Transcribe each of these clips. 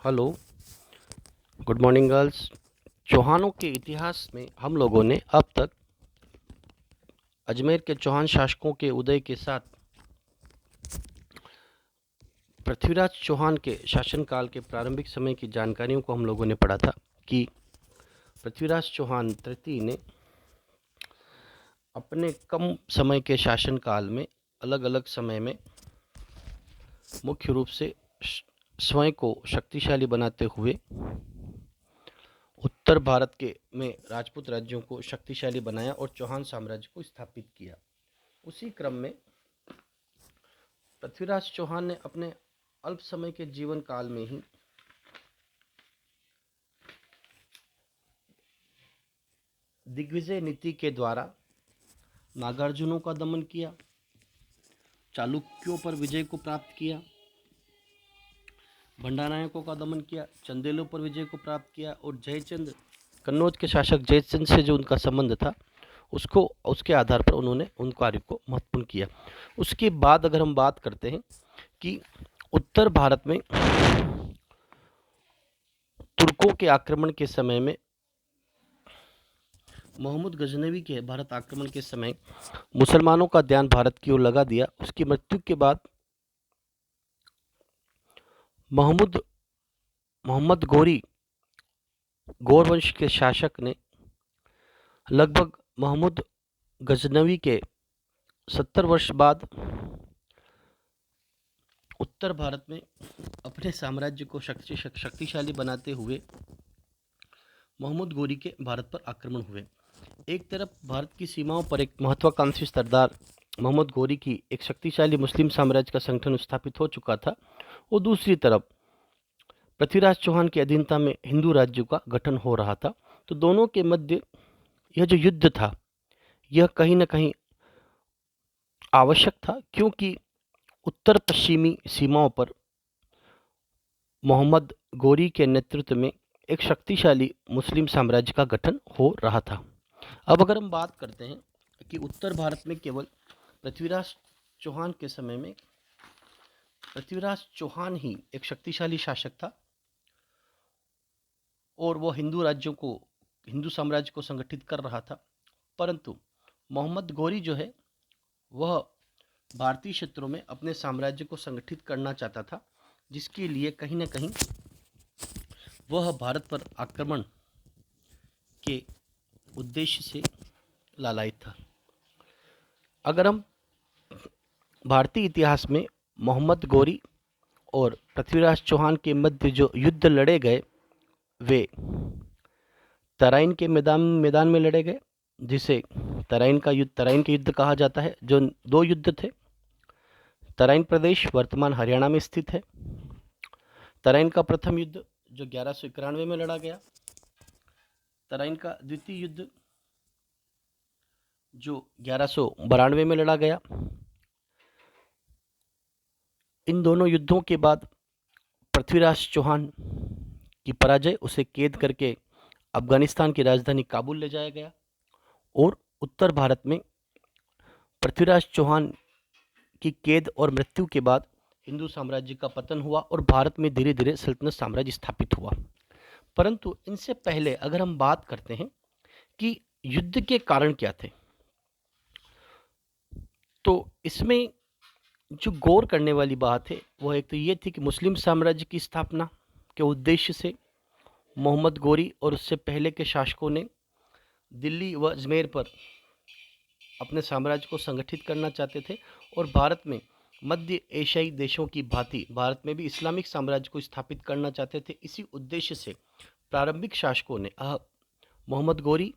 Hello, good morning girls. चौहानों के इतिहास में हम लोगों ने अब तक अजमेर के चौहान शासकों के उदय के साथ पृथ्वीराज चौहान के शासनकाल के प्रारंभिक समय की जानकारियों को हम लोगों ने पढ़ा था कि पृथ्वीराज चौहान तृतीय ने अपने कम समय के शासनकाल में अलग अलग समय में मुख्य रूप से स्वयं को शक्तिशाली बनाते हुए उत्तर भारत के में राजपूत राज्यों को शक्तिशाली बनाया और चौहान साम्राज्य को स्थापित किया। उसी क्रम में पृथ्वीराज चौहान ने अपने अल्प समय के जीवन काल में ही दिग्विजय नीति के द्वारा नागार्जुनों का दमन किया, चालुक्यों पर विजय को प्राप्त किया, भंडारनायकों का दमन किया, चंदेलों पर विजय को प्राप्त किया और जयचंद कन्नौज के शासक जयचंद से जो उनका संबंध था उसको उसके आधार पर उन्होंने उन कार्य को महत्वपूर्ण किया। उसके बाद अगर हम बात करते हैं कि उत्तर भारत में तुर्कों के आक्रमण के समय में मोहम्मद गजनवी के भारत आक्रमण के समय मुसलमानों का ध्यान भारत की ओर लगा दिया। उसकी मृत्यु के बाद मोहम्मद गौरी गौर वंश के शासक ने लगभग मोहम्मद गजनवी के 70 वर्ष बाद उत्तर भारत में अपने साम्राज्य को शक्तिशाली बनाते हुए मोहम्मद गौरी के भारत पर आक्रमण हुए। एक तरफ भारत की सीमाओं पर एक महत्वाकांक्षी सरदार मोहम्मद गौरी की एक शक्तिशाली मुस्लिम साम्राज्य का संगठन स्थापित हो चुका था और दूसरी तरफ पृथ्वीराज चौहान की अधीनता में हिंदू राज्यों का गठन हो रहा था। तो दोनों के मध्य यह जो युद्ध था यह कहीं न कहीं आवश्यक था, क्योंकि उत्तर पश्चिमी सीमाओं पर मोहम्मद गौरी के नेतृत्व में एक शक्तिशाली मुस्लिम साम्राज्य का गठन हो रहा था। अब अगर हम बात करते हैं कि उत्तर भारत में केवल पृथ्वीराज चौहान के समय में पृथ्वीराज चौहान ही एक शक्तिशाली शासक था और वो हिंदू साम्राज्य को संगठित कर रहा था, परंतु मोहम्मद गौरी जो है वह भारतीय क्षेत्रों में अपने साम्राज्य को संगठित करना चाहता था, जिसके लिए कहीं न कहीं वह भारत पर आक्रमण के उद्देश्य से लालायित था। अगर हम भारतीय इतिहास में मोहम्मद गौरी और पृथ्वीराज चौहान के मध्य जो युद्ध लड़े गए वे तराइन के मैदान में लड़े गए, जिसे तराइन के युद्ध कहा जाता है। जो दो युद्ध थे, तराइन प्रदेश वर्तमान हरियाणा में स्थित है। तराइन का प्रथम युद्ध जो 1191 में लड़ा गया, तराइन का द्वितीय युद्ध जो 1192 में लड़ा गया। इन दोनों युद्धों के बाद पृथ्वीराज चौहान की पराजय, उसे कैद करके अफगानिस्तान की राजधानी काबुल ले जाया गया और उत्तर भारत में पृथ्वीराज चौहान की कैद और मृत्यु के बाद हिंदू साम्राज्य का पतन हुआ और भारत में धीरे धीरे सल्तनत साम्राज्य स्थापित हुआ। परंतु इनसे पहले अगर हम बात करते हैं कि युद्ध के कारण क्या थे, तो इसमें जो गौर करने वाली बात है वह एक तो ये थी कि मुस्लिम साम्राज्य की स्थापना के उद्देश्य से मोहम्मद गौरी और उससे पहले के शासकों ने दिल्ली व अजमेर पर अपने साम्राज्य को संगठित करना चाहते थे और भारत में मध्य एशियाई देशों की भांति भारत में भी इस्लामिक साम्राज्य को स्थापित करना चाहते थे। इसी उद्देश्य से प्रारंभिक शासकों ने मोहम्मद गौरी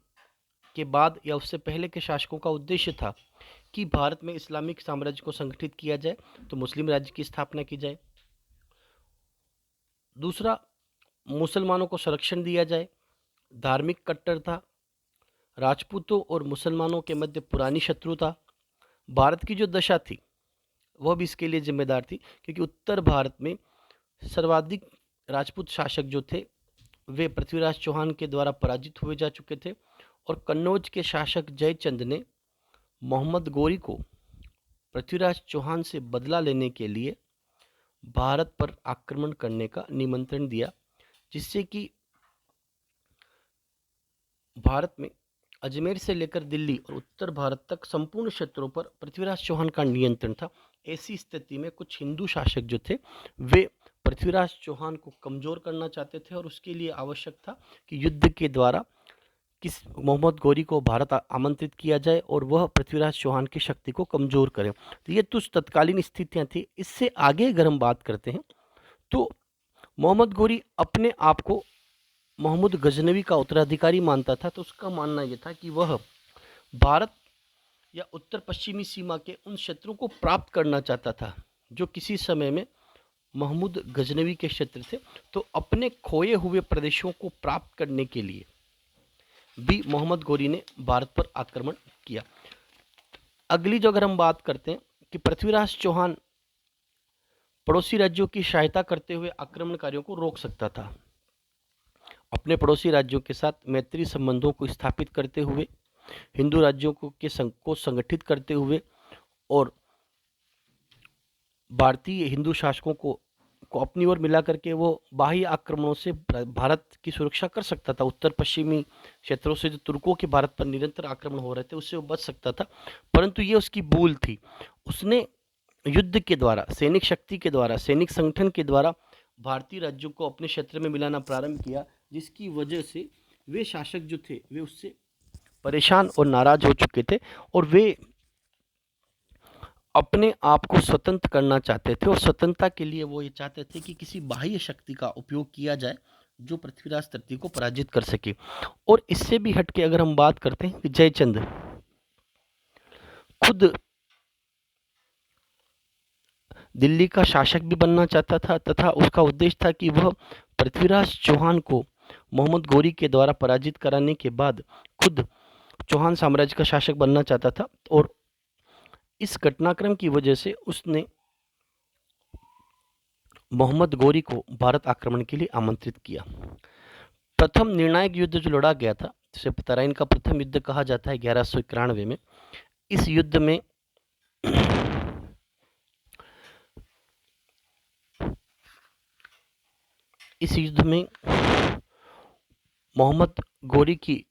के बाद या उससे पहले के शासकों का उद्देश्य था कि भारत में इस्लामिक साम्राज्य को संगठित किया जाए, तो मुस्लिम राज्य की स्थापना की जाए। दूसरा, मुसलमानों को संरक्षण दिया जाए। धार्मिक कट्टरता, राजपूतों और मुसलमानों के मध्य पुरानी शत्रुता, भारत की जो दशा थी वह भी इसके लिए जिम्मेदार थी, क्योंकि उत्तर भारत में सर्वाधिक राजपूत शासक जो थे वे पृथ्वीराज चौहान के द्वारा पराजित हुए जा चुके थे और कन्नौज के शासक जयचंद ने मोहम्मद गौरी को पृथ्वीराज चौहान से बदला लेने के लिए भारत पर आक्रमण करने का निमंत्रण दिया, जिससे कि भारत में अजमेर से लेकर दिल्ली और उत्तर भारत तक संपूर्ण क्षेत्रों पर पृथ्वीराज चौहान का नियंत्रण था। ऐसी स्थिति में कुछ हिंदू शासक जो थे वे पृथ्वीराज चौहान को कमज़ोर करना चाहते थे और उसके लिए आवश्यक था कि युद्ध के द्वारा किस मोहम्मद गौरी को भारत आमंत्रित किया जाए और वह पृथ्वीराज चौहान की शक्ति को कमज़ोर करे। तो ये कुछ तत्कालीन स्थितियाँ थी। इससे आगे अगर हम बात करते हैं तो मोहम्मद गौरी अपने आप को मोहम्मद गजनवी का उत्तराधिकारी मानता था। तो उसका मानना यह था कि वह भारत या उत्तर पश्चिमी सीमा के उन क्षेत्रों को प्राप्त करना चाहता था जो किसी समय में महमूद गजनवी के क्षेत्र थे। तो अपने खोए हुए प्रदेशों को प्राप्त करने के लिए भी मोहम्मद गौरी ने भारत पर आक्रमण किया। अगली जो अगर हम बात करते हैं कि पृथ्वीराज चौहान पड़ोसी राज्यों की सहायता करते हुए आक्रमणकारियों को रोक सकता था। अपने पड़ोसी राज्यों के साथ मैत्री संबंधों को स्थापित करते हुए, हिंदू राज्यों को संगठित करते हुए और भारतीय हिंदू शासकों को अपनी ओर मिला करके वो बाह्य आक्रमणों से भारत की सुरक्षा कर सकता था। उत्तर पश्चिमी क्षेत्रों से जो तुर्कों के भारत पर निरंतर आक्रमण हो रहे थे उससे वो बच सकता था, परंतु ये उसकी भूल थी। उसने युद्ध के द्वारा, सैनिक शक्ति के द्वारा, सैनिक संगठन के द्वारा भारतीय राज्यों को अपने क्षेत्र में मिलाना प्रारंभ किया, जिसकी वजह से वे शासक जो थे वे उससे परेशान और नाराज हो चुके थे और वे अपने आप को स्वतंत्र करना चाहते थे। और स्वतंत्रता के लिए वो ये चाहते थे कि किसी बाह्य शक्ति का उपयोग किया जाए जो पृथ्वीराज तृतीय को पराजित कर सके। और इससे भी हटके अगर हम बात करते हैं कि जयचंद खुद दिल्ली का शासक भी बनना चाहता था तथा उसका उद्देश्य था कि वह पृथ्वीराज चौहान को मोहम्मद गौरी के द्वारा पराजित कराने के बाद खुद चौहान साम्राज्य का शासक बनना चाहता था। और इस घटनाक्रम की वजह से उसने मोहम्मद गौरी को भारत आक्रमण के लिए आमंत्रित किया। प्रथम निर्णायक युद्ध जो लड़ा गया था, जिसे तराइन का प्रथम युद्ध कहा जाता है 1191 में, इस युद्ध में मोहम्मद गौरी की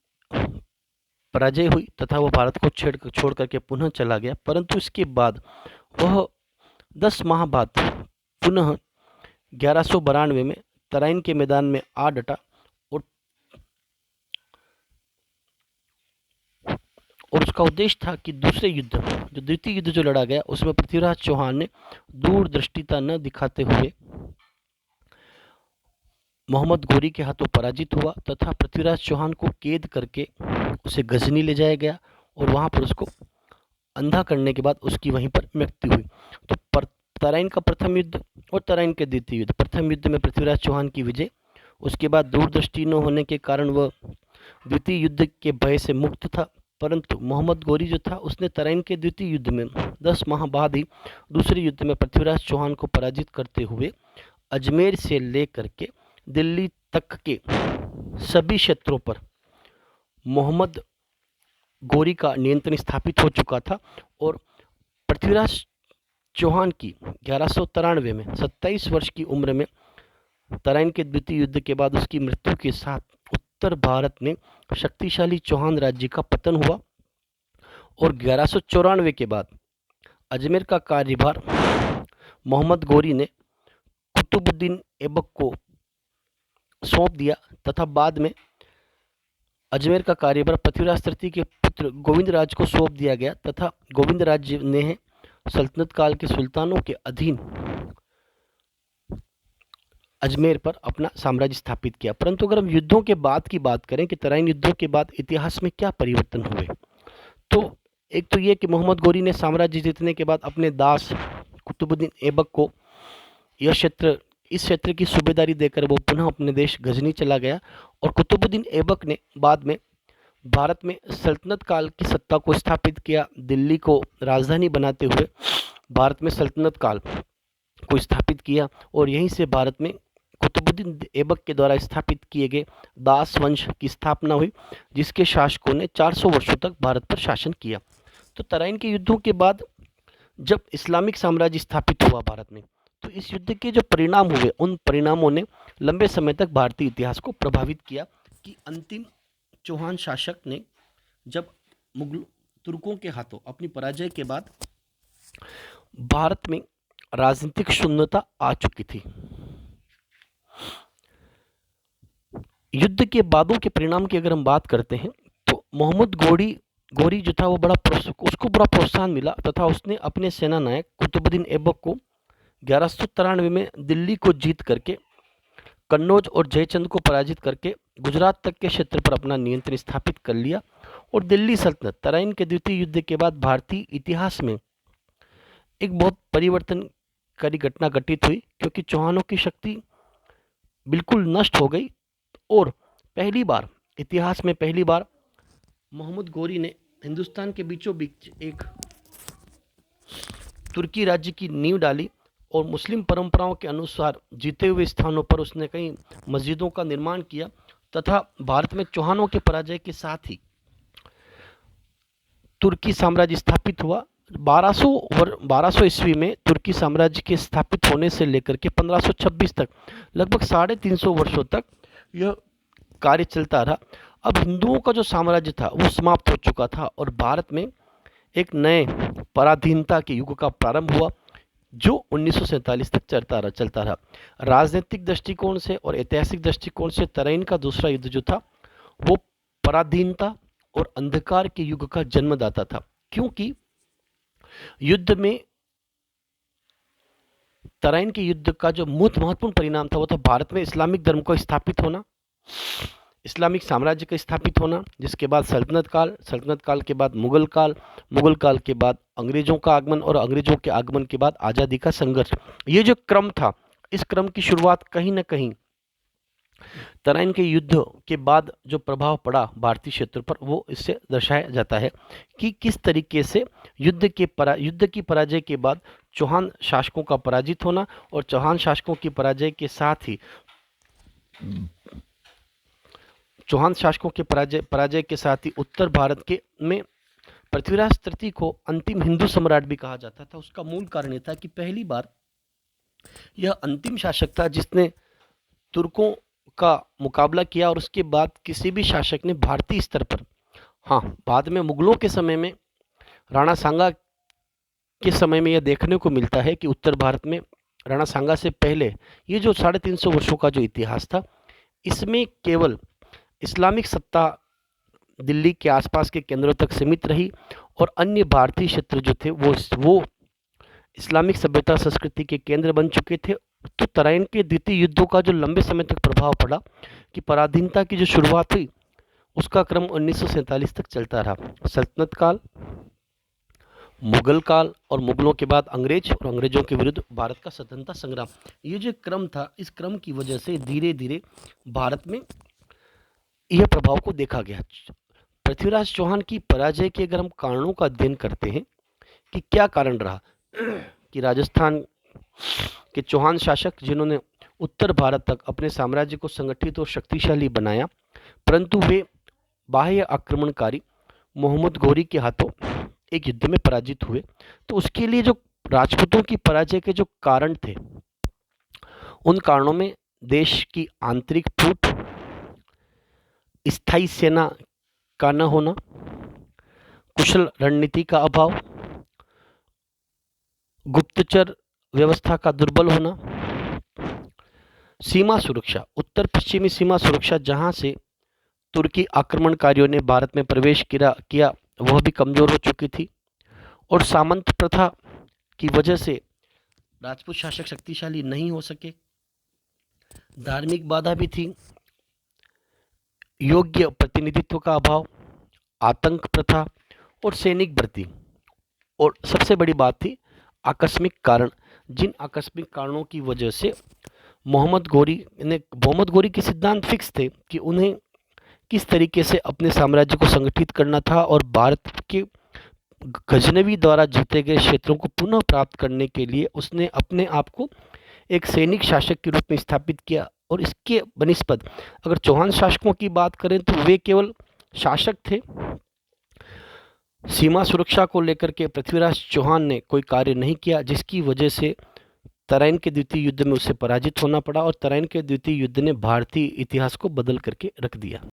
पराजय हुई तथा वह भारत को छोड़ करके पुनः चला गया। परंतु इसके बाद वह 10 माह बाद पुनः 1192 में तराइन के मैदान में आ डटा और उसका उद्देश्य था कि दूसरे युद्ध, जो द्वितीय युद्ध जो लड़ा गया, उसमें पृथ्वीराज चौहान ने दूरदृष्टिता न दिखाते हुए मोहम्मद गौरी के हाथों पराजित हुआ तथा पृथ्वीराज चौहान को कैद करके उसे गजनी ले जाया गया और वहां पर उसको अंधा करने के बाद उसकी वहीं पर मृत्यु हुई। तो तराइन का प्रथम युद्ध और तराइन के द्वितीय युद्ध, प्रथम युद्ध में पृथ्वीराज चौहान की विजय, उसके बाद दूरदृष्टि न होने के कारण वह द्वितीय युद्ध के भय से मुक्त था। परंतु मोहम्मद गौरी जो था उसने तराइन के द्वितीय युद्ध में 10 माह बाद ही दूसरे युद्ध में पृथ्वीराज चौहान को पराजित करते हुए अजमेर से लेकर के दिल्ली तक के सभी क्षेत्रों पर मोहम्मद गौरी का नियंत्रण स्थापित हो चुका था। और पृथ्वीराज चौहान की 1193 में 27 वर्ष की उम्र में तराइन के द्वितीय युद्ध के बाद उसकी मृत्यु के साथ उत्तर भारत में शक्तिशाली चौहान राज्य का पतन हुआ और 1194 के बाद अजमेर का कार्यभार मोहम्मद गौरी ने कुतुबुद्दीन ऐबक को सौंप दिया तथा बाद में अजमेर का कार्यभार पृथ्वीराज तृतीय के पुत्र गोविंदराज को सौंप दिया गया तथा गोविंदराज ने सल्तनत काल के सुल्तानों के अधीन अजमेर पर अपना साम्राज्य स्थापित किया। परंतु अगर हम युद्धों के बाद की बात करें कि तराइन युद्धों के बाद इतिहास में क्या परिवर्तन हुए, तो एक तो ये कि मोहम्मद गौरी ने साम्राज्य जीतने के बाद अपने दास कुतुबुद्दीन ऐबक को इस क्षेत्र की सूबेदारी देकर वो पुनः अपने देश गजनी चला गया। और कुतुबुद्दीन ऐबक ने बाद में भारत में सल्तनत काल की सत्ता को स्थापित किया। दिल्ली को राजधानी बनाते हुए भारत में सल्तनत काल को स्थापित किया और यहीं से भारत में कुतुबुद्दीन ऐबक के द्वारा स्थापित किए गए दास वंश की स्थापना हुई, जिसके शासकों ने 400 वर्षों तक भारत पर शासन किया। तो तराइन के युद्धों के बाद जब इस्लामिक साम्राज्य स्थापित हुआ भारत में, तो इस युद्ध के जो परिणाम हुए उन परिणामों ने लंबे समय तक भारतीय इतिहास को प्रभावित किया कि अंतिम चौहान शासक ने जब मुगल तुर्कों के हाथों अपनी पराजय के बाद भारत में राजनीतिक शून्यता आ चुकी थी। युद्ध के बादों के परिणाम की अगर हम बात करते हैं तो मोहम्मद गोरी जो था वो उसको बड़ा प्रोत्साहन मिला तथा उसने अपने सेना नायक कुतुबुद्दीन ऐबक को 1193 में दिल्ली को जीत करके कन्नौज और जयचंद को पराजित करके गुजरात तक के क्षेत्र पर अपना नियंत्रण स्थापित कर लिया और दिल्ली सल्तनत तराइन के द्वितीय युद्ध के बाद भारतीय इतिहास में एक बहुत परिवर्तनकारी घटना घटित हुई, क्योंकि चौहानों की शक्ति बिल्कुल नष्ट हो गई और इतिहास में पहली बार मोहम्मद गोरी ने हिंदुस्तान के बीचों बीच एक तुर्की राज्य की नींव डाली और मुस्लिम परंपराओं के अनुसार जीते हुए स्थानों पर उसने कई मस्जिदों का निर्माण किया तथा भारत में चौहानों के पराजय के साथ ही तुर्की साम्राज्य स्थापित हुआ। 1200 ईस्वी में तुर्की साम्राज्य के स्थापित होने से लेकर के 1526 तक लगभग 350 वर्षों तक यह कार्य चलता रहा। अब हिंदुओं का जो साम्राज्य था वो समाप्त हो चुका था और भारत में एक नए पराधीनता के युग का प्रारंभ हुआ जो 1947 तक चलता रहा। राजनीतिक दृष्टिकोण से और ऐतिहासिक दृष्टिकोण से तराइन का दूसरा युद्ध जो था वो पराधीनता और अंधकार के युग का जन्मदाता था, क्योंकि युद्ध में तराइन के युद्ध का जो महत्वपूर्ण परिणाम था वो था भारत में इस्लामिक धर्म को स्थापित होना, इस्लामिक साम्राज्य का स्थापित होना, जिसके बाद सल्तनत काल के बाद मुगल काल के बाद अंग्रेजों का आगमन और अंग्रेजों के आगमन के बाद आज़ादी का संघर्ष। ये जो क्रम था, इस क्रम की शुरुआत कहीं ना कहीं तराइन के युद्ध के बाद जो प्रभाव पड़ा भारतीय क्षेत्र पर वो इससे दर्शाया जाता है कि किस तरीके से युद्ध की पराजय के बाद चौहान शासकों का पराजित होना और चौहान शासकों की पराजय के साथ ही उत्तर भारत में पृथ्वीराज तृतीय को अंतिम हिंदू सम्राट भी कहा जाता था। उसका मूल कारण यह था कि पहली बार यह अंतिम शासक था जिसने तुर्कों का मुकाबला किया और उसके बाद किसी भी शासक ने भारतीय स्तर पर, बाद में मुगलों के समय में राणा सांगा के समय में यह देखने को मिलता है कि उत्तर भारत में राणा सांगा से पहले ये जो 350 वर्षों का जो इतिहास था इसमें केवल इस्लामिक सत्ता दिल्ली के आसपास के केंद्रों तक सीमित रही और अन्य भारतीय क्षेत्र जो थे वो इस्लामिक सभ्यता संस्कृति के केंद्र बन चुके थे। तो तराइन के द्वितीय युद्धों का जो लंबे समय तक प्रभाव पड़ा कि पराधीनता की जो शुरुआत हुई उसका क्रम 1947 तक चलता रहा। सल्तनत काल, मुगल काल और मुगलों के बाद अंग्रेज और अंग्रेजों के विरुद्ध भारत का स्वतंत्रता संग्राम, ये जो क्रम था इस क्रम की वजह से धीरे धीरे भारत में यह प्रभाव को देखा गया। पृथ्वीराज चौहान की पराजय के अगर हम कारणों का अध्ययन करते हैं कि क्या कारण रहा कि राजस्थान के चौहान शासक जिन्होंने उत्तर भारत तक अपने साम्राज्य को संगठित और शक्तिशाली बनाया, परंतु वे बाह्य आक्रमणकारी मोहम्मद गोरी के हाथों एक युद्ध में पराजित हुए। तो उसके लिए जो राजपूतों की पराजय के जो कारण थे उन कारणों में देश की आंतरिक फूट, स्थायी सेना का न होना, कुशल रणनीति का अभाव, गुप्तचर व्यवस्था का दुर्बल होना, सीमा सुरक्षा, उत्तर पश्चिमी सीमा सुरक्षा जहां से तुर्की आक्रमणकारियों ने भारत में प्रवेश किया वह भी कमजोर हो चुकी थी और सामंत प्रथा की वजह से राजपूत शासक शक्तिशाली नहीं हो सके। धार्मिक बाधा भी थी, योग्य प्रतिनिधित्व का अभाव, आतंक प्रथा और सैनिक भर्ती, और सबसे बड़ी बात थी आकस्मिक कारण। जिन आकस्मिक कारणों की वजह से मोहम्मद गोरी के सिद्धांत फिक्स थे कि उन्हें किस तरीके से अपने साम्राज्य को संगठित करना था और भारत के गजनवी द्वारा जीते गए क्षेत्रों को पुनः प्राप्त करने के लिए उसने अपने आप को एक सैनिक शासक के रूप में स्थापित किया। और इसके बनिस्पत अगर चौहान शासकों की बात करें तो वे केवल शासक थे, सीमा सुरक्षा को लेकर के पृथ्वीराज चौहान ने कोई कार्य नहीं किया, जिसकी वजह से तराइन के द्वितीय युद्ध में उसे पराजित होना पड़ा और तराइन के द्वितीय युद्ध ने भारतीय इतिहास को बदल करके रख दिया।